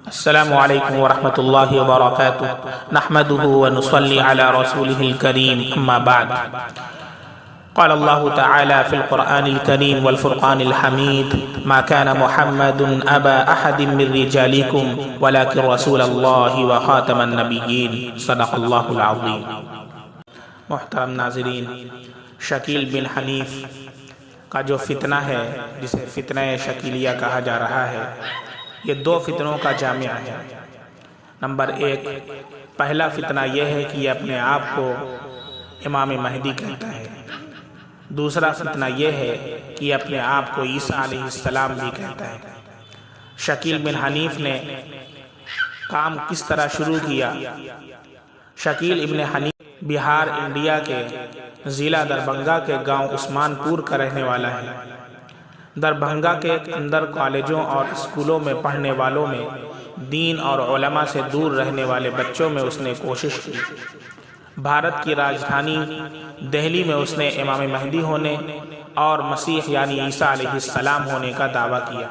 السلام علیکم ورحمۃ اللہ وبرکاتہ نحمده ونصلي على رسوله الكريم اما بعد قال الله تعالى في القرآن الكريم والفرقان الحميد ما كان محمد أبا أحد من رجالكم ولكن رسول الله وخاتم النبيين صدق الله العظيم۔ محترم ناظرین، شکیل بن حنیف کا جو فتنہ ہے جسے فتنہ شکیلیہ کہا جا رہا ہے، یہ دو فتنوں کا جامع ہے۔ نمبر ایک، پہلا فتنہ یہ ہے کہ یہ اپنے آپ کو امام مہدی کہتا ہے۔ دوسرا فتنہ یہ ہے کہ یہ اپنے آپ کو عیسیٰ علیہ السلام بھی کہتا ہے۔ شکیل بن حنیف نے کام کس طرح شروع کیا؟ شکیل ابن حنیف بہار انڈیا کے ضلع دربھنگہ کے گاؤں عثمان پور کا رہنے والا ہے۔ دربھنگہ کے اندر کالجوں اور اسکولوں میں پڑھنے والوں میں دین اور علماء سے دور رہنے والے بچوں میں اس نے کوشش کی۔ بھارت کی راجدھانی دہلی میں اس نے امام مہدی ہونے اور مسیح یعنی عیسیٰ علیہ السلام ہونے کا دعویٰ کیا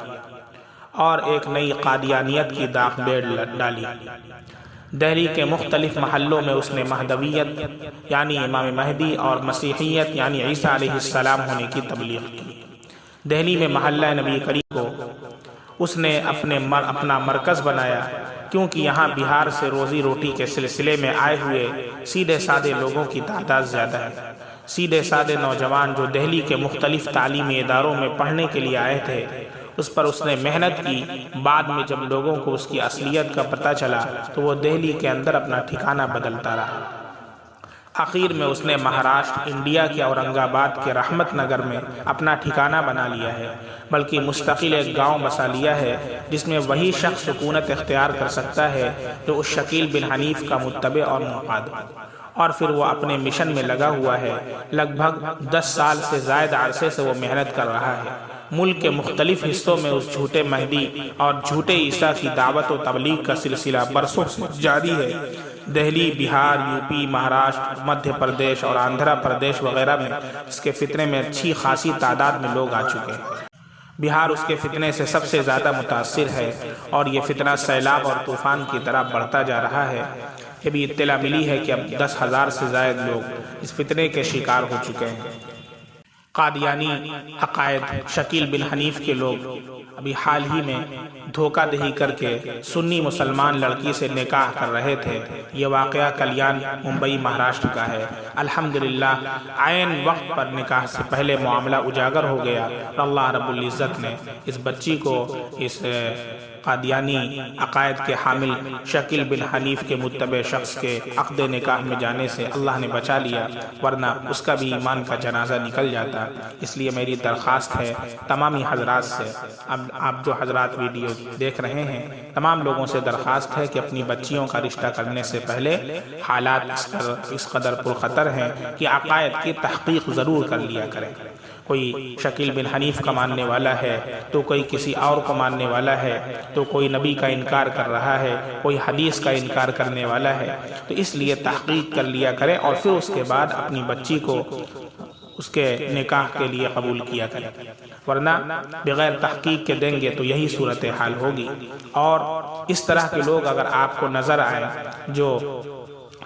اور ایک نئی قادیانیت کی داغ بیڑ ڈالی۔ دہلی کے مختلف محلوں میں اس نے مہدویت یعنی امام مہدی اور مسیحیت یعنی عیسیٰ علیہ السلام ہونے کی تبلیغ کی۔ دہلی میں محلہ نبی کریم کو اس نے اپنا مرکز بنایا، کیونکہ یہاں بہار سے روزی روٹی کے سلسلے میں آئے ہوئے سیدھے سادے لوگوں کی تعداد زیادہ ہے۔ سیدھے سادے نوجوان جو دہلی کے مختلف تعلیمی اداروں میں پڑھنے کے لیے آئے تھے، اس پر اس نے محنت کی۔ بعد میں جب لوگوں کو اس کی اصلیت کا پتہ چلا تو وہ دہلی کے اندر اپنا ٹھکانہ بدلتا رہا۔ آخر میں اس نے مہاراشٹر انڈیا کے اورنگ آباد کے رحمت نگر میں اپنا ٹھکانہ بنا لیا ہے، بلکہ مستقل ایک گاؤں بسا لیا ہے جس میں وہی شخص سکونت اختیار کر سکتا ہے جو اس شکیل بن حنیف کا متبع اور منقاد ہو۔ اور پھر وہ اپنے مشن میں لگا ہوا ہے۔ لگ بھگ 10 سال سے زائد عرصے سے وہ محنت کر رہا ہے۔ ملک کے مختلف حصوں میں اس جھوٹے مہدی اور جھوٹے عیسیٰ کی دعوت و تبلیغ کا سلسلہ برسوں سے جاری ہے۔ دہلی، بہار، یوپی، مہاراشٹر، مدھیہ پردیش اور آندھرا پردیش وغیرہ میں اس کے فتنے میں اچھی خاصی تعداد میں لوگ آ چکے ہیں۔ بہار اس کے فتنے سے سب سے زیادہ متاثر ہے اور یہ فتنہ سیلاب اور طوفان کی طرح بڑھتا جا رہا ہے۔ یہ بھی اطلاع ملی ہے کہ اب 10,000 سے زائد لوگ اس فتنے کے شکار ہو چکے ہیں۔ قادیانی عقائد شکیل بن حنیف کے لوگ ابھی حال ہی میں دھوکہ دہی کر کے سنی مسلمان لڑکی سے نکاح کر رہے تھے۔ یہ واقعہ کلیان، ممبئی، مہاراشٹر کا ہے۔ الحمدللہ عین وقت پر نکاح سے پہلے معاملہ اجاگر ہو گیا۔ اللہ رب العزت نے اس بچی کو اس قادیانی عقائد کے حامل شکیل بن حنیف کے متبع شخص کے عقد نکاح میں جانے سے اللہ نے بچا لیا، ورنہ اس کا بھی ایمان کا جنازہ نکل جاتا۔ اس لیے میری درخواست ہے تمامی حضرات سے، اب آپ جو حضرات ویڈیو دیکھ رہے ہیں، تمام لوگوں سے درخواست ہے کہ اپنی بچیوں کا رشتہ کرنے سے پہلے حالات اس قدر پرخطر ہیں کہ عقائد کی تحقیق ضرور کر لیا کریں۔ کوئی شکیل بن حنیف کا ماننے والا ہے تو کوئی کسی اور کو ماننے والا ہے، تو کوئی نبی کا انکار کر رہا ہے، کوئی حدیث کا انکار کرنے والا ہے، تو اس لیے تحقیق کر لیا کریں اور پھر اس کے بعد اپنی بچی کو اس کے نکاح کے لیے قبول کیا کریں، ورنہ بغیر تحقیق کے دیں گے تو یہی صورتحال ہوگی۔ اور اس طرح کے لوگ اگر آپ کو نظر آئے جو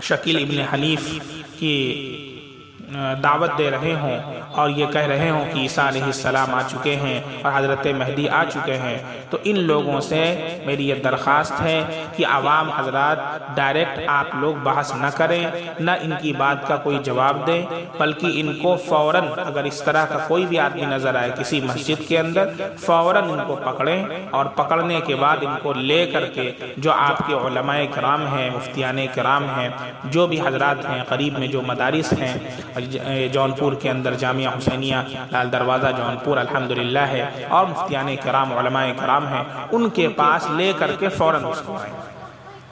شکیل ابن حنیف کی دعوت دے رہے ہوں اور یہ کہہ رہے ہوں کہ عیسیٰ علیہ السلام آ چکے ہیں اور حضرت مہدی آ چکے ہیں، تو ان لوگوں سے میری یہ درخواست ہے کہ عوام حضرات ڈائریکٹ آپ لوگ بحث نہ کریں، نہ ان کی بات کا کوئی جواب دیں، بلکہ ان کو فوراً اگر اس طرح کا کوئی بھی آدمی نظر آئے کسی مسجد کے اندر، فوراً ان کو پکڑیں اور پکڑنے کے بعد ان کو لے کر کے جو آپ کے علماء کرام ہیں، مفتیان کرام ہیں، جو بھی حضرات ہیں، قریب میں جو مدارس ہیں، جونپور کے اندر جامعہ حسینیہ لال دروازہ جونپور الحمدللہ ہے، اور مفتیان کرام، علماء کرام ہیں، ان کے پاس لے کر کے فوراً اس کو آئیں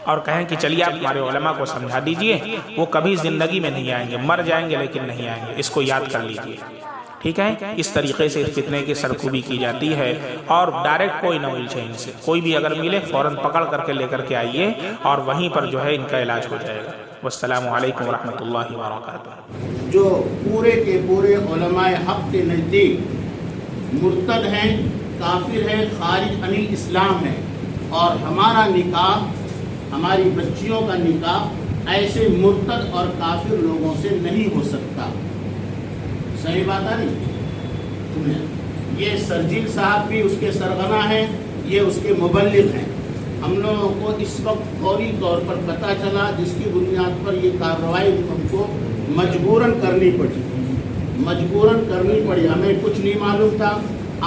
اور کہیں کہ چلیے آپ ہمارے علماء کو سمجھا دیجئے، وہ کبھی زندگی میں نہیں آئیں گے، مر جائیں گے لیکن نہیں آئیں گے، اس کو یاد کر لیجئے۔ ٹھیک ہے، اس طریقے سے اس فتنے کی سرکوبی کی جاتی ہے، اور ڈائریکٹ کوئی نہ الجھے ان سے، کوئی بھی اگر ملے فوراً پکڑ کر کے لے کر کے آئیے اور وہیں پر جو ہے ان کا علاج ہو جائے گا۔ والسلام علیکم ورحمۃ اللہ وبرکاتہ۔ جو پورے کے پورے علماء حق کے نزدیک مرتد ہیں، کافر ہیں، خارج عن اسلام ہیں، اور ہمارا نکاح، ہماری بچیوں کا نکاح ایسے مرتد اور کافر لوگوں سے نہیں ہو سکتا۔ صحیح بات ہے نہیں؟ یہ سرجیل صاحب بھی اس کے سرغنہ ہیں، یہ اس کے مبلغ ہیں۔ ہم لوگوں کو اس وقت فوری طور پر پتہ چلا، جس کی بنیاد پر یہ کارروائی ہم کو مجبوراً کرنی پڑی۔ ہمیں کچھ نہیں معلوم تھا،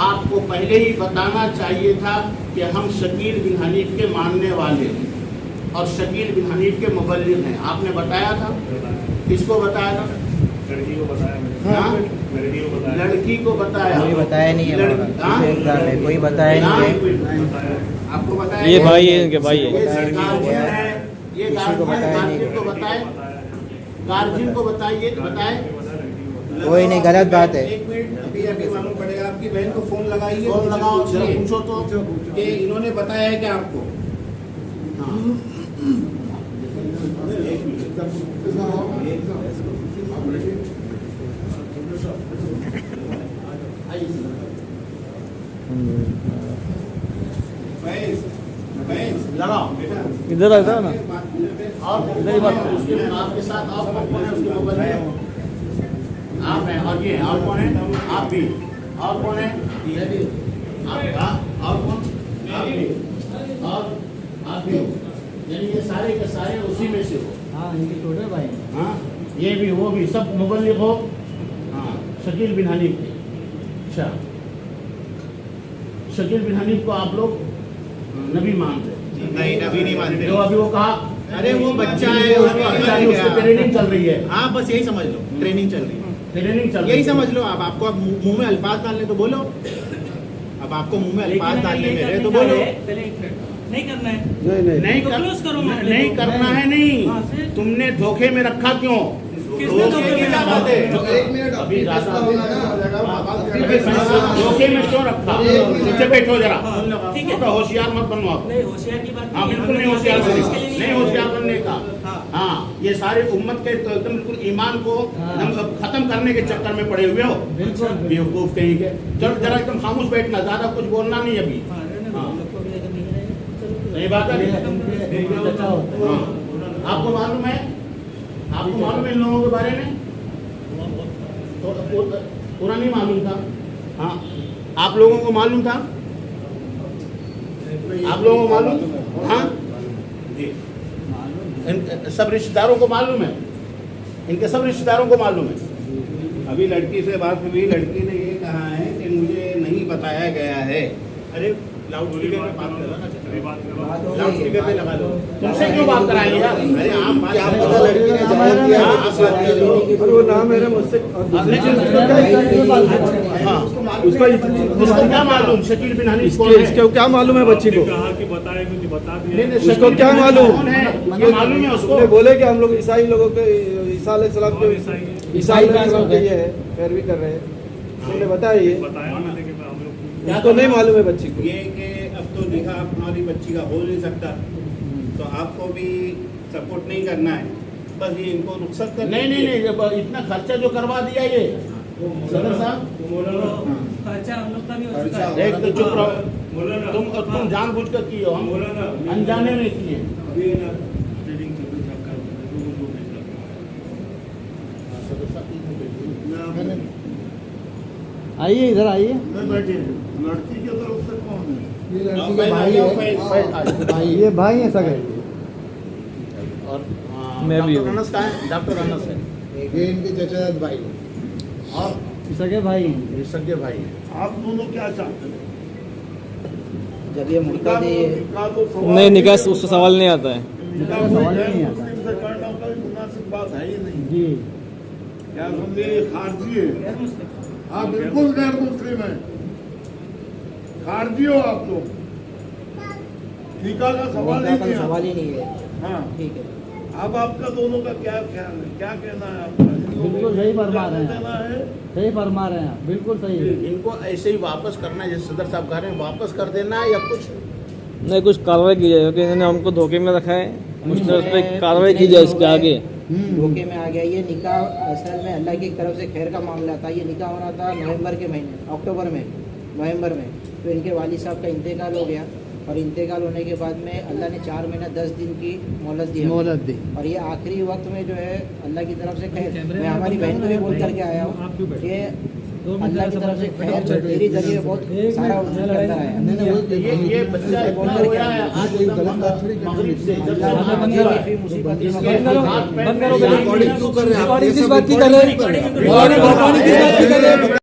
آپ کو پہلے ہی بتانا چاہیے تھا کہ ہم شکیل بن حنیف کے ماننے والے ہیں اور شکیل بن حنیف کے مبلغ ہیں۔ آپ نے بتایا تھا، کس کو بتایا تھا؟ لڑکی کو بتایا۔ کوئی بتایا نہیں ہے، کوئی بتایا نہیں ہے۔ آپ کو بتایا یہ بھائی ہے، ان کے بھائی یہ گارجین کو بتائیے، کوئی نہیں، غلط بات ہے۔ ایک منٹ، ابھی معلوم پڑے گا۔ آپ کی بہن کو فون لگائیے، فون لگاؤ، پوچھو تو کہ انہوں نے بتایا ہے کہ آپ کو۔ لگاؤ ادھر آتا نا، ادھر ہی بات۔ آپ کے ساتھ آپ کون ہے؟ اس کے موبائل میں آپ ہیں، اور یہ اور کون ہے؟ آپ بھی۔ اور کون ہے؟ اور کون؟ آپ بھی، اور آپ بھی ہو، یعنی یہ سارے کے سارے اسی میں سے ہو۔ ہاں، ان کے چھوٹے بھائی۔ ہاں، یہ بھی وہ بھی سب مبلغ ہو۔ ہاں، شکیل بن حنیف کے۔ اچھا، شکیل بن حنیف کو آپ لوگ نبی مانتے؟ نہیں، نبی نہیں مانتے۔ جو ابھی وہ کہا، ارے وہ بچہ ہے، اس کو اس کی ٹریننگ چل رہی ہے۔ ہاں بس یہی سمجھ لو، ٹریننگ چل رہی ہے، ٹریننگ چل رہی ہے، یہی سمجھ لو۔ اب آپ کو اب منہ میں الفاظ ڈالنے تو بولو، اب آپ کو منہ میں الفاظ ڈالنے میرے تو بولو۔ نہیں کرنا ہے، نہیں کرنا ہے، نہیں۔ تم نے دھوکے میں رکھا کیوں؟ کس نے دھوکے میں رکھا؟ ابھی دھوکے میں کیوں رکھا؟ نیچے بیٹھو ذرا، ٹھیک ہے، ہوشیار مت بنو آپ۔ نہیں ہوشیار کی بات ہاں بالکل نہیں ہوشیار بننے کا۔ ہاں، یہ سارے امت کے ایک دم بالکل ایمان کو ختم کرنے کے چکر میں پڑے ہوئے ہو، بیوقوف کہیں کے۔ چلو ذرا ایک دم خاموش بیٹھنا، زیادہ کچھ بولنا نہیں ابھی۔ صحیح بات ہے۔ آپ کو معلوم ہے، آپ کو معلوم ہے ان لوگوں کے بارے میں؟ پورا نہیں معلوم تھا؟ ہاں، آپ لوگوں کو معلوم تھا؟ آپ لوگوں کو معلوم؟ ہاں جی، سب رشتہ داروں کو معلوم ہے، ان کے سب رشتہ داروں کو معلوم ہے۔ ابھی لڑکی سے بات ہوئی، لڑکی نے یہ کہا ہے کہ مجھے نہیں بتایا گیا ہے۔ ارے لاؤڈ اسپیکر پہ بات کرو، لاؤڈ اسپیکر پہ لگا دو۔ تم سے کیوں بات کرائیں یار؟ ارے عام بات، کیا پتہ لڑکی نے جواب دیا، اور وہ نام ہے مجھ سے، اس کو کیا معلوم شکیل بن حنیف کون ہے؟ اس کو کیا معلوم ہے بچی کو؟ اس کو کیا معلوم؟ یہ معلوم ہے اس کو؟ بولے کہ ہم لوگ عیسائی لوگوں کے، عیسیٰ علیہ السلام کے، عیسائی علیہ السلام کے یہ ہے، پیروی کر رہے ہیں۔ انہوں نے بتایا یہ، اس کو نہیں معلوم ہے بچی کو۔ یہ کہ اب تو نکاح ہماری بچی کا ہو نہیں سکتا، تو آپ کو بھی سپورٹ نہیں کرنا ہے، بس یہ ان کو رخصت کر۔ نہیں، اتنا خرچہ جو کروا دیا یہ صدر صاحب، خرچہ ہم لوگ کا بھی ہو چکا ہے۔ ایک تو چپ رہو، تم جان بوجھ کر کیے ہو، ہم انجانے میں کیے۔ آئیے ادھر آئیے، لڑکی کی طرف سے کون ہے؟ یہ لڑکی کے بھائی ہے، یہ بھائی ہیں سگے۔ اور میں بھی ہوں۔ ڈاکٹر انس کہاں ہے؟ ڈاکٹر انس ہے، یہ ان کے چچا بھائی۔ اور سگے بھائی ہیں۔ یہ سگے بھائی ہیں۔ آپ دونوں کیا چاہتے ہیں؟ جب یہ مرتد ہے، نہیں، نکاح اس سے سوال نہیں آتا ہے۔ سوال نہیں آتا۔ مناسب بات ہے ہی نہیں جی، کیا سمجھے؟ خارجی ہے، غیر مسلم۔ ہاں بالکل غیر مسلم ہے، خارجی ہو آپ لوگ، نکاح کا سوال نکاح کا نہیں سوال ہے۔ ہی نہیں ہے۔ ہاں، ٹھیک ہے، اب آپ کا دونوں کا کیا خیال ہے، کیا کہنا ہے آپ کا؟ بالکل صحیح فرما رہے ہیں، کہنا ہے صحیح فرما رہے ہیں، بالکل صحیح۔ ان کو ایسے ہی واپس کرنا ہے، جیسے صدر صاحب کہہ رہے ہیں، واپس کر دینا ہے یا کچھ؟ نہیں، کچھ کارروائی کی جائے، کیونکہ انہوں نے ہم کو دھوکے میں رکھا ہے، اس پہ کارروائی کی جائے اس کے آگے۔ دھوکے میں آ گیا۔ یہ نکاح اصل میں اللہ کی طرف سے خیر کا معاملہ تھا۔ یہ نکاح ہونا تھا نومبر کے مہینے، اکتوبر میں، نومبر میں، تو ان کے والد صاحب کا انتقال ہو گیا، اور انتقال ہونے کے بعد میں اللہ نے 4 مہینہ 10 دن کی مہلت دی اور یہ آخری وقت میں جو ہے اللہ کی طرف سے خیر، میں ہماری بہن کو بھی بول کر کے آیا ہوں کہ اللہ کی طرف سے خیر تیری ذریعے بہت سارا وجود کرتا ہے. یہ بچہ اتنا رویا ہے آج مغرب سے جب سے مصیبت ریکارڈنگ کیوں کر رہے ہیں آپ؟